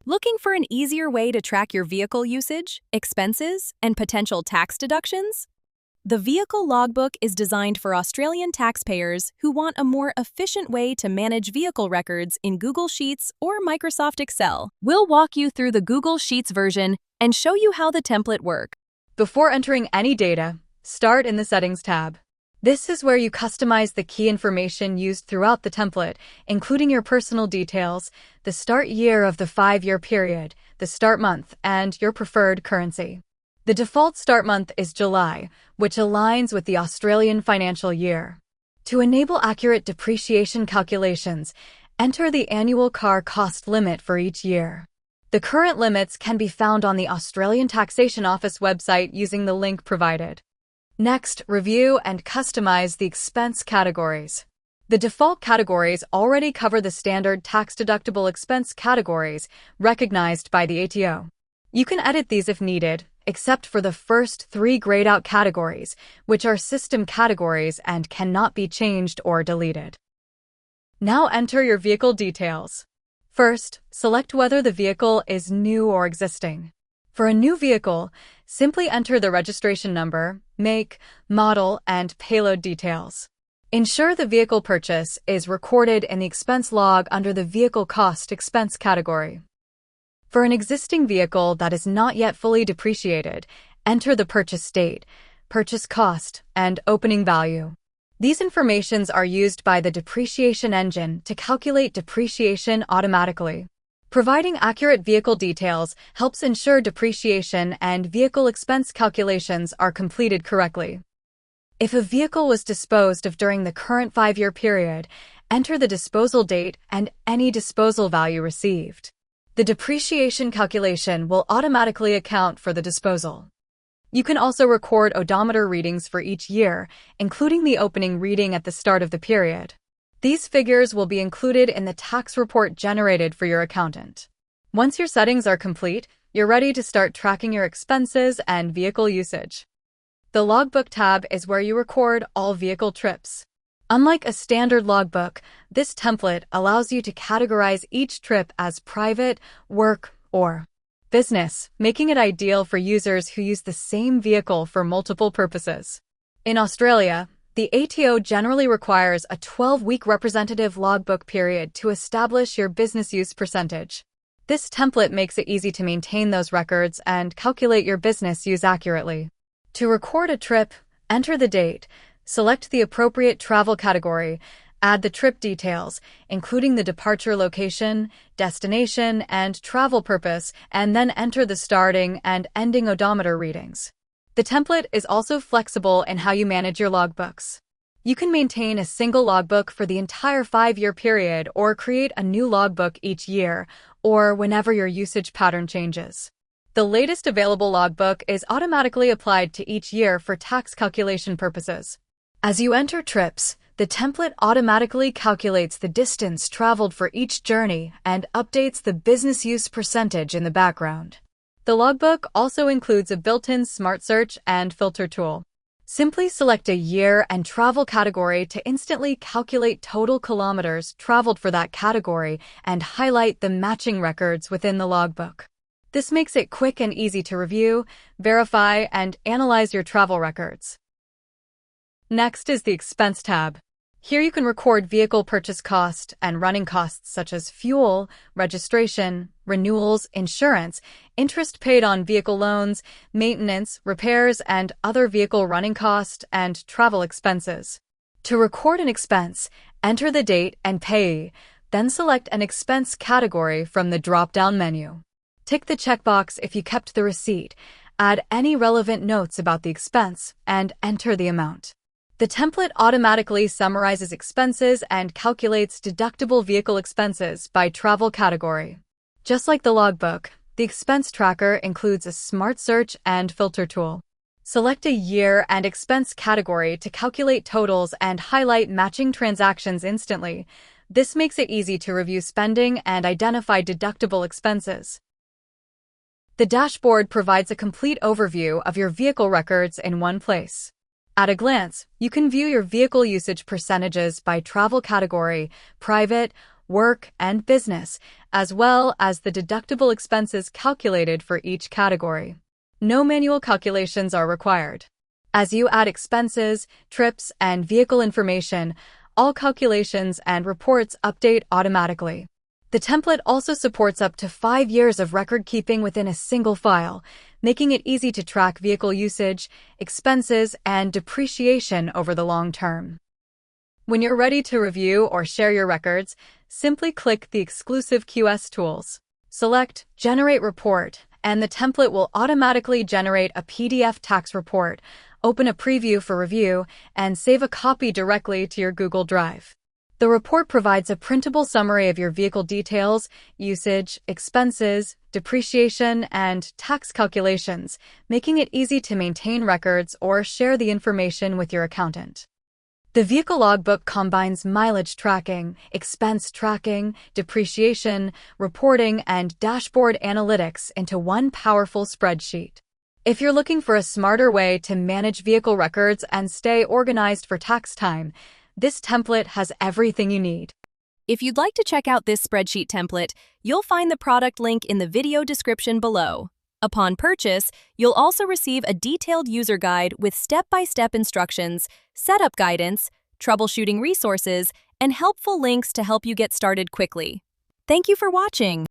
Looking for an easier way to track your vehicle usage, expenses, and potential tax deductions? The Vehicle Logbook is designed for Australian taxpayers who want a more efficient way to manage vehicle records in Google Sheets or Microsoft Excel. We'll walk you through the Google Sheets version and show you how the template works. Before entering any data, start in the Settings tab. This is where you customize the key information used throughout the template, including your personal details, the start year of the 5-year period, the start month, and your preferred currency. The default start month is July, which aligns with the Australian financial year. To enable accurate depreciation calculations, enter the annual car cost limit for each year. The current limits can be found on the Australian Taxation Office website using the link provided. Next, review and customize the expense categories. The default categories already cover the standard tax-deductible expense categories recognized by the ATO. You can edit these if needed, except for the first 3 grayed-out categories, which are system categories and cannot be changed or deleted. Now enter your vehicle details. First, select whether the vehicle is new or existing. For a new vehicle, simply enter the registration number, make, model, and payload details. Ensure the vehicle purchase is recorded in the expense log under the vehicle cost expense category. For an existing vehicle that is not yet fully depreciated, enter the purchase date, purchase cost, and opening value. These informations are used by the depreciation engine to calculate depreciation automatically. Providing accurate vehicle details helps ensure depreciation and vehicle expense calculations are completed correctly. If a vehicle was disposed of during the current 5-year period, enter the disposal date and any disposal value received. The depreciation calculation will automatically account for the disposal. You can also record odometer readings for each year, including the opening reading at the start of the period. These figures will be included in the tax report generated for your accountant. Once your settings are complete, you're ready to start tracking your expenses and vehicle usage. The Logbook tab is where you record all vehicle trips. Unlike a standard logbook, this template allows you to categorize each trip as private, work, or business, making it ideal for users who use the same vehicle for multiple purposes. In Australia, the ATO generally requires a 12-week representative logbook period to establish your business use percentage. This template makes it easy to maintain those records and calculate your business use accurately. To record a trip, enter the date, select the appropriate travel category, add the trip details, including the departure location, destination, and travel purpose, and then enter the starting and ending odometer readings. The template is also flexible in how you manage your logbooks. You can maintain a single logbook for the entire 5-year period or create a new logbook each year, or whenever your usage pattern changes. The latest available logbook is automatically applied to each year for tax calculation purposes. As you enter trips, the template automatically calculates the distance traveled for each journey and updates the business use percentage in the background. The logbook also includes a built-in smart search and filter tool. Simply select a year and travel category to instantly calculate total kilometers traveled for that category and highlight the matching records within the logbook. This makes it quick and easy to review, verify, and analyze your travel records. Next is the Expense tab. Here you can record vehicle purchase cost and running costs such as fuel, registration, renewals, insurance, interest paid on vehicle loans, maintenance, repairs, and other vehicle running cost and travel expenses. To record an expense, enter the date and payee, then select an expense category from the drop-down menu. Tick the checkbox if you kept the receipt, add any relevant notes about the expense, and enter the amount. The template automatically summarizes expenses and calculates deductible vehicle expenses by travel category. Just like the logbook, the expense tracker includes a smart search and filter tool. Select a year and expense category to calculate totals and highlight matching transactions instantly. This makes it easy to review spending and identify deductible expenses. The dashboard provides a complete overview of your vehicle records in one place. At a glance, you can view your vehicle usage percentages by travel category, private, work, and business, as well as the deductible expenses calculated for each category. No manual calculations are required. As you add expenses, trips, and vehicle information, all calculations and reports update automatically. The template also supports up to 5 years of record keeping within a single file, making it easy to track vehicle usage, expenses, and depreciation over the long term. When you're ready to review or share your records, simply click the exclusive QS tools. Select Generate Report, and the template will automatically generate a PDF tax report, open a preview for review, and save a copy directly to your Google Drive. The report provides a printable summary of your vehicle details, usage, expenses, depreciation, and tax calculations, making it easy to maintain records or share the information with your accountant. The Vehicle Logbook combines mileage tracking, expense tracking, depreciation, reporting, and dashboard analytics into one powerful spreadsheet. If you're looking for a smarter way to manage vehicle records and stay organized for tax time, this template has everything you need. If you'd like to check out this spreadsheet template, you'll find the product link in the video description below. Upon purchase, you'll also receive a detailed user guide with step-by-step instructions, setup guidance, troubleshooting resources, and helpful links to help you get started quickly. Thank you for watching.